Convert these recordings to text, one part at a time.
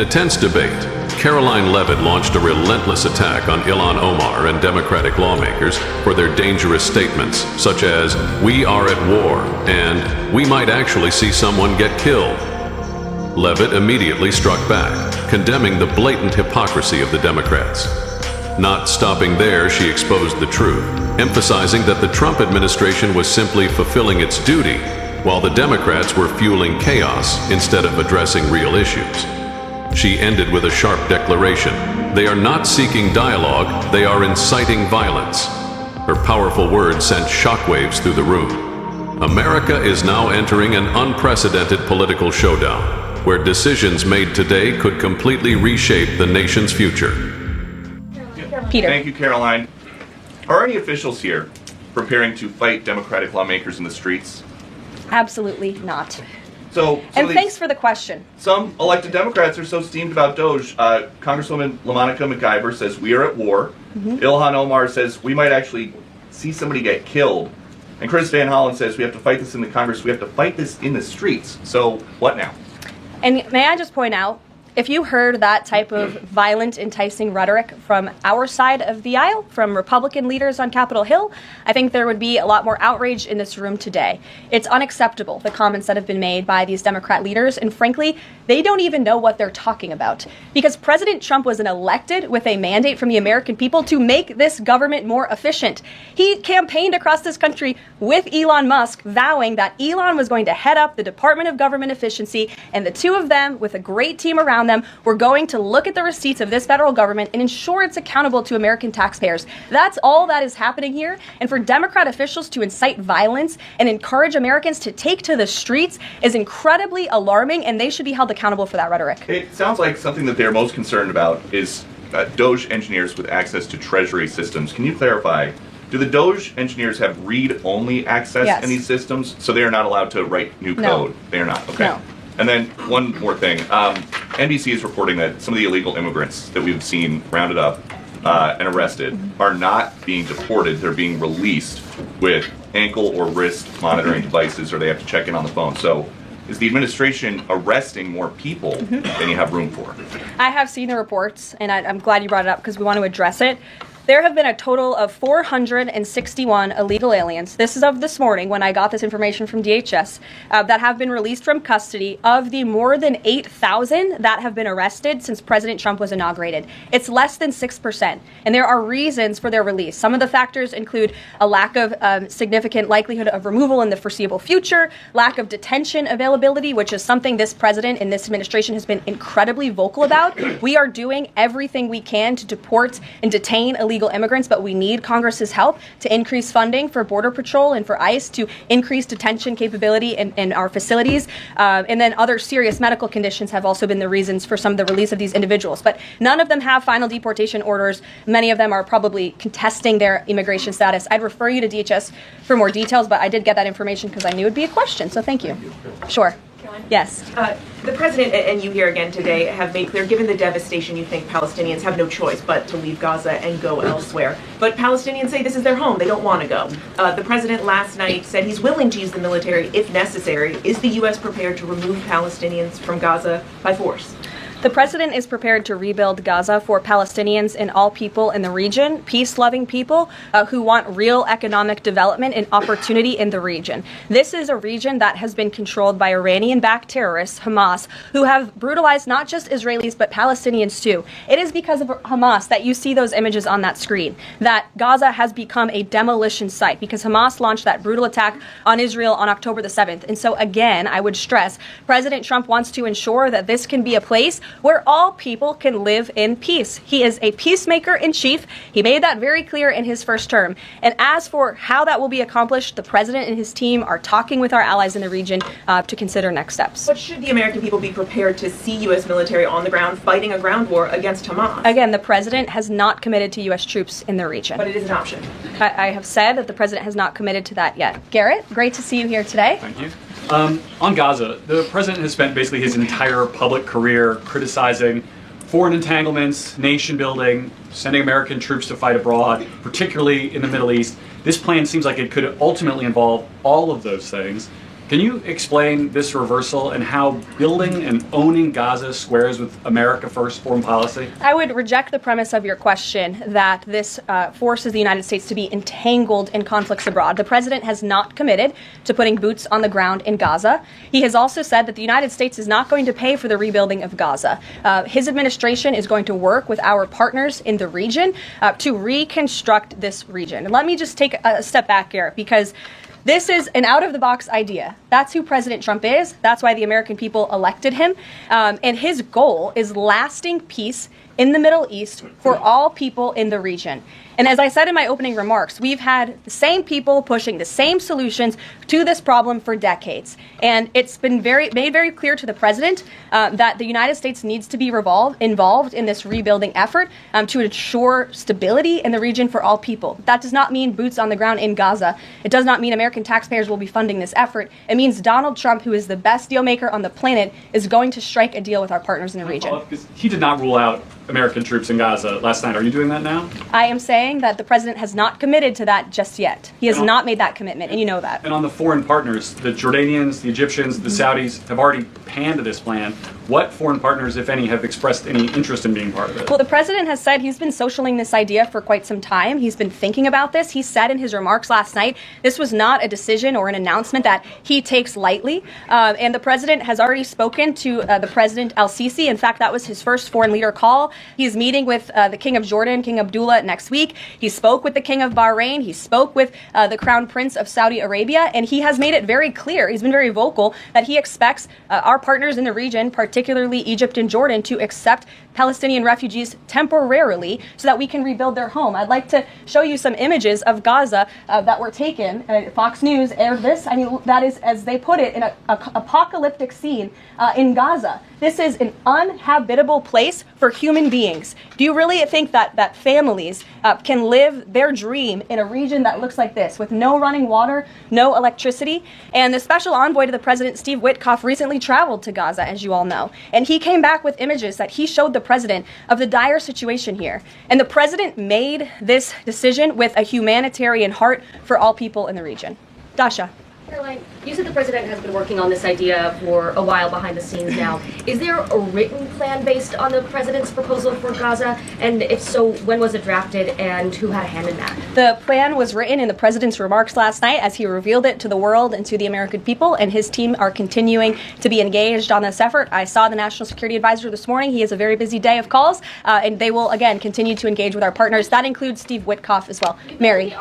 In a tense debate, Karoline Leavitt launched a relentless attack on Ilhan Omar and Democratic lawmakers for their dangerous statements, such as, "We are at war," and "We might actually see someone get killed." Leavitt immediately struck back, condemning the blatant hypocrisy of the Democrats. Not stopping there, she exposed the truth, emphasizing that the Trump administration was simply fulfilling its duty, while the Democrats were fueling chaos instead of addressing real issues. She ended with a sharp declaration: "They are not seeking dialogue, they are inciting violence." Her powerful words sent shockwaves through the room. America is now entering an unprecedented political showdown, where decisions made today could completely reshape the nation's future. Peter. Thank you, Karoline. Are any officials here preparing to fight Democratic lawmakers in the streets? Absolutely not. And thanks for the question. Some elected Democrats are so steamed about Doge. Congresswoman LaMonica McIver says we are at war. Ilhan Omar says we might actually see somebody get killed. And Chris Van Hollen says we have to fight this in the Congress. We have to fight this in the streets. So what now? And may I just point out, if you heard that type of violent, enticing rhetoric from our side of the aisle, from Republican leaders on Capitol Hill, I think there would be a lot more outrage in this room today. It's unacceptable, the comments that have been made by these Democrat leaders, and frankly, they don't even know what they're talking about. Because President Trump was elected with a mandate from the American people to make this government more efficient. He campaigned across this country with Elon Musk, vowing that Elon was going to head up the Department of Government Efficiency, and the two of them, with a great team around them, we're going to look at the receipts of this federal government and ensure it's accountable to American taxpayers. That's all that is happening here. And for Democrat officials to incite violence and encourage Americans to take to the streets is incredibly alarming, and they should be held accountable for that rhetoric. It sounds like something that they're most concerned about is Doge engineers with access to Treasury systems. Can you clarify? Do the Doge engineers have read-only access in these systems, so they are not allowed to write new code? No. They are not. Okay. No. And then one more thing. NBC is reporting that some of the illegal immigrants that we've seen rounded up and arrested are not being deported. They're being released with ankle or wrist monitoring devices, or they have to check in on the phone. So is the administration arresting more people than you have room for? I have seen the reports, and I'm glad you brought it up because we want to address it. There have been a total of 461 illegal aliens. This is of this morning when I got this information from DHS that have been released from custody of the more than 8,000 that have been arrested since President Trump was inaugurated. It's less than 6%, and there are reasons for their release. Some of the factors include a lack of significant likelihood of removal in the foreseeable future, lack of detention availability, which is something this president and this administration has been incredibly vocal about. We are doing everything we can to deport and detain illegal immigrants, but we need Congress's help to increase funding for Border Patrol and for ICE to increase detention capability in our facilities. And then other serious medical conditions have also been the reasons for some of the release of these individuals. But none of them have final deportation orders. Many of them are probably contesting their immigration status. I'd refer you to DHS for more details, but I did get that information because I knew it'd be a question. So thank you. Sure. Yes. The president and you here again today have made clear, given the devastation, you think Palestinians have no choice but to leave Gaza and go elsewhere. But Palestinians say this is their home. They don't want to go. The president last night said he's willing to use the military if necessary. Is the U.S. prepared to remove Palestinians from Gaza by force? The president is prepared to rebuild Gaza for Palestinians and all people in the region, peace-loving people who want real economic development and opportunity in the region. This is a region that has been controlled by Iranian-backed terrorists, Hamas, who have brutalized not just Israelis but Palestinians too. It is because of Hamas that you see those images on that screen, that Gaza has become a demolition site because Hamas launched that brutal attack on Israel on October the 7th. And so again, I would stress, President Trump wants to ensure that this can be a place where all people can live in peace. He is a peacemaker in chief. He made that very clear in his first term. And as for how that will be accomplished, the president and his team are talking with our allies in the region to consider next steps. But should the American people be prepared to see U.S. military on the ground fighting a ground war against Hamas? Again, the president has not committed to U.S. troops in the region. But it is an option. I have said that the president has not committed to that yet. Garrett, great to see you here today. Thank you. On Gaza, the president has spent basically his entire public career criticizing foreign entanglements, nation building, sending American troops to fight abroad, particularly in the Middle East. This plan seems like it could ultimately involve all of those things. Can you explain this reversal and how building and owning Gaza squares with America First foreign policy? I would reject the premise of your question that this forces the United States to be entangled in conflicts abroad. The president has not committed to putting boots on the ground in Gaza. He has also said that the United States is not going to pay for the rebuilding of Gaza. His administration is going to work with our partners in the region to reconstruct this region. And let me just take a step back here, because this is an out-of-the-box idea. That's who President Trump is. That's why the American people elected him. And his goal is lasting peace in the Middle East for all people in the region. And as I said in my opening remarks, we've had the same people pushing the same solutions to this problem for decades. And it's been made very clear to the president that the United States needs to be involved in this rebuilding effort to ensure stability in the region for all people. That does not mean boots on the ground in Gaza. It does not mean American taxpayers will be funding this effort. It means Donald Trump, who is the best deal maker on the planet, is going to strike a deal with our partners in the region. He did not rule out American troops in Gaza last night. Are you doing that now? I am saying that the president has not committed to that just yet. He has not made that commitment, and you know that. And on the foreign partners, the Jordanians, the Egyptians, the Saudis have already panned this plan. What foreign partners, if any, have expressed any interest in being part of it? Well, the president has said he's been socialing this idea for quite some time. He's been thinking about this. He said in his remarks last night, this was not a decision or an announcement that he takes lightly. And the president has already spoken to the President al-Sisi. In fact, that was his first foreign leader call. He's meeting with the King of Jordan, King Abdullah, next week. He spoke with the King of Bahrain. He spoke with the Crown Prince of Saudi Arabia. And he has made it very clear, he's been very vocal, that he expects our partners in the region, particularly Egypt and Jordan, to accept Palestinian refugees temporarily so that we can rebuild their home. I'd like to show you some images of Gaza that were taken. Fox News aired this. I mean, that is, as they put it, in an apocalyptic scene in Gaza. This is an uninhabitable place for human beings. Do you really think that families can live their dream in a region that looks like this, with no running water, no electricity? And the special envoy to the president, Steve Witkoff, recently traveled to Gaza, as you all know. And he came back with images that he showed the president of the dire situation here. And the president made this decision with a humanitarian heart for all people in the region. Dasha. Karoline, you said the president has been working on this idea for a while behind the scenes now. Is there a written plan based on the president's proposal for Gaza? And if so, when was it drafted and who had a hand in that? The plan was written in the president's remarks last night as he revealed it to the world and to the American people, and his team are continuing to be engaged on this effort. I saw the National Security Advisor this morning. He has a very busy day of calls, and they will, again, continue to engage with our partners. That includes Steve Witkoff as well. Mary.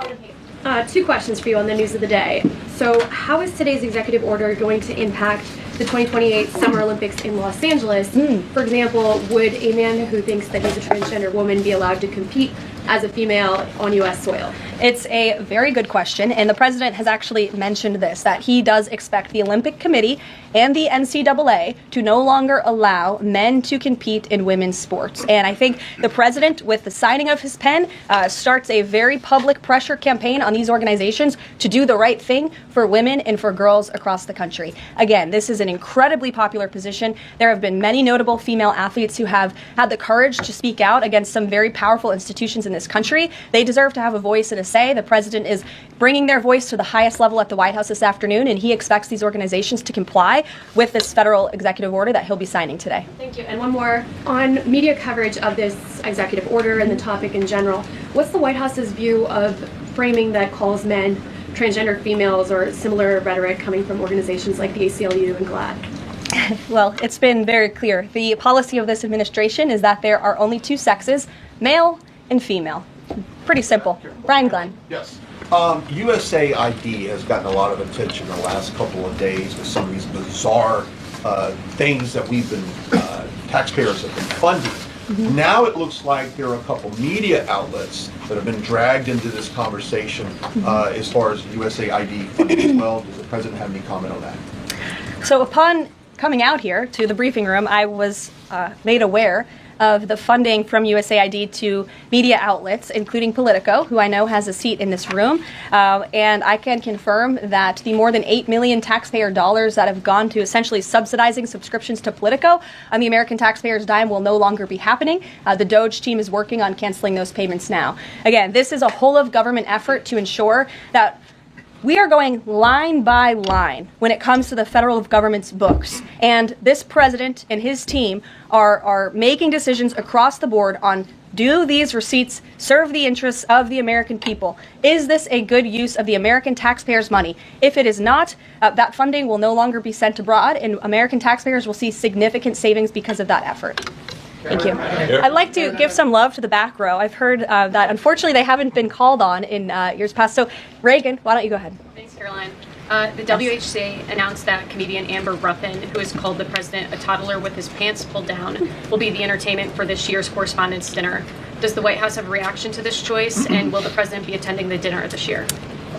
Two questions for you on the news of the day. So how is today's executive order going to impact the 2028 Summer Olympics in Los Angeles? For example, would a man who thinks that he's a transgender woman be allowed to compete as a female on U.S. soil? It's a very good question, and the president has actually mentioned this, that he does expect the Olympic Committee and the NCAA to no longer allow men to compete in women's sports. And I think the president, with the signing of his pen, starts a very public pressure campaign on these organizations to do the right thing for women and for girls across the country. Again, this is an incredibly popular position. There have been many notable female athletes who have had the courage to speak out against some very powerful institutions in this country. They deserve to have a voice and a say. The president is bringing their voice to the highest level at the White House this afternoon, and he expects these organizations to comply with this federal executive order that he'll be signing today. Thank you. And one more. On media coverage of this executive order and the topic in general, what's the White House's view of framing that calls men transgender females or similar rhetoric coming from organizations like the ACLU and GLAAD? Well, it's been very clear. The policy of this administration is that there are only two sexes, male and female. Pretty simple. Brian Glenn. Yes. USAID has gotten a lot of attention the last couple of days with some of these bizarre things that we've been, taxpayers have been funding. Mm-hmm. Now it looks like there are a couple media outlets that have been dragged into this conversation as far as USAID funding as well. Does the president have any comment on that? So upon coming out here to the briefing room, I was made aware of the funding from USAID to media outlets, including Politico, who I know has a seat in this room. And I can confirm that the more than $8 million taxpayer dollars that have gone to essentially subsidizing subscriptions to Politico on the American taxpayers' dime will no longer be happening. The DOJ team is working on canceling those payments now. Again, this is a whole of government effort to ensure that We are going line by line when it comes to the federal government's books. And this president and his team are making decisions across the board on, do these receipts serve the interests of the American people? Is this a good use of the American taxpayers' money? If it is not, that funding will no longer be sent abroad, and American taxpayers will see significant savings because of that effort. Thank you. I'd like to give some love to the back row. I've heard that unfortunately they haven't been called on in years past. So Reagan, why don't you go ahead? Thanks, Caroline. The WHC announced that comedian Amber Ruffin, who has called the president a toddler with his pants pulled down, will be the entertainment for this year's Correspondents' Dinner. Does the White House have a reaction to this choice, and will the president be attending the dinner this year?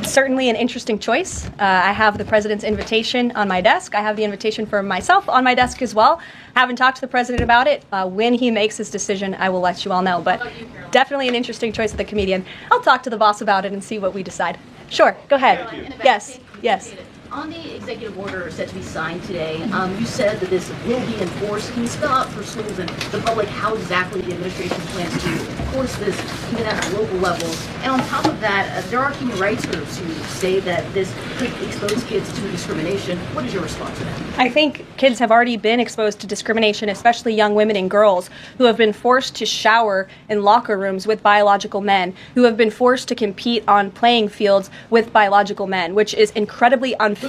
Certainly an interesting choice. I have the president's invitation on my desk. I have the invitation for myself on my desk as well. Haven't talked to the president about it. When he makes his decision, I will let you all know. But definitely an interesting choice of the comedian. I'll talk to the boss about it and see what we decide. Sure, go ahead. Yes, yes. On the executive order set to be signed today, you said that this will be enforced. Can you spell out for schools and the public how exactly the administration plans to enforce this, even at local levels? And on top of that, there are human rights groups who say that this could expose kids to discrimination. What is your response to that? I think kids have already been exposed to discrimination, especially young women and girls who have been forced to shower in locker rooms with biological men, who have been forced to compete on playing fields with biological men, which is incredibly unfair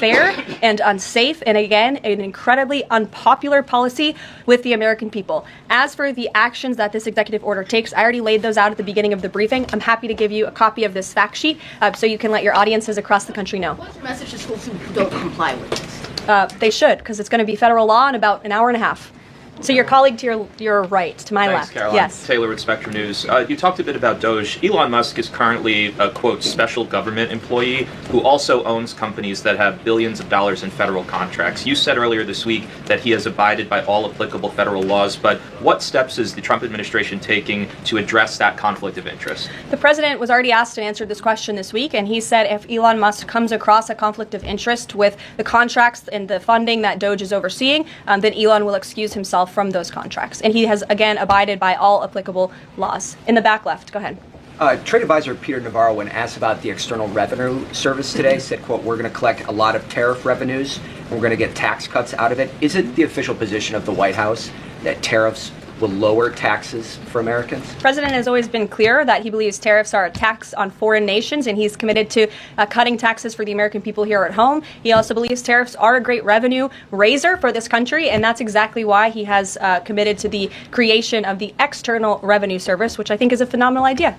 and unsafe, and again, an incredibly unpopular policy with the American people. As for the actions that this executive order takes, I already laid those out at the beginning of the briefing. I'm happy to give you a copy of this fact sheet so you can let your audiences across the country know. What's your message to schools who don't comply with this? They should, because it's going to be federal law in about an hour and a half. So your colleague to your right, to my Thanks, left. Caroline. Yes. Taylor with Spectrum News. You talked a bit about Doge. Elon Musk is currently a, quote, special government employee who also owns companies that have billions of dollars in federal contracts. You said earlier this week that he has abided by all applicable federal laws, but what steps is the Trump administration taking to address that conflict of interest? The president was already asked and answered this question this week, and he said if Elon Musk comes across a conflict of interest with the contracts and the funding that Doge is overseeing, then Elon will excuse himself from those contracts. And he has, again, abided by all applicable laws. In the back left, go ahead. Trade advisor Peter Navarro, when asked about the External Revenue Service today, said, quote, we're going to collect a lot of tariff revenues, and we're going to get tax cuts out of it. Is it the official position of the White House that tariffs will lower taxes for Americans? The president has always been clear that he believes tariffs are a tax on foreign nations, and he's committed to cutting taxes for the American people here at home. He also believes tariffs are a great revenue raiser for this country, and that's exactly why he has committed to the creation of the External Revenue Service, which I think is a phenomenal idea.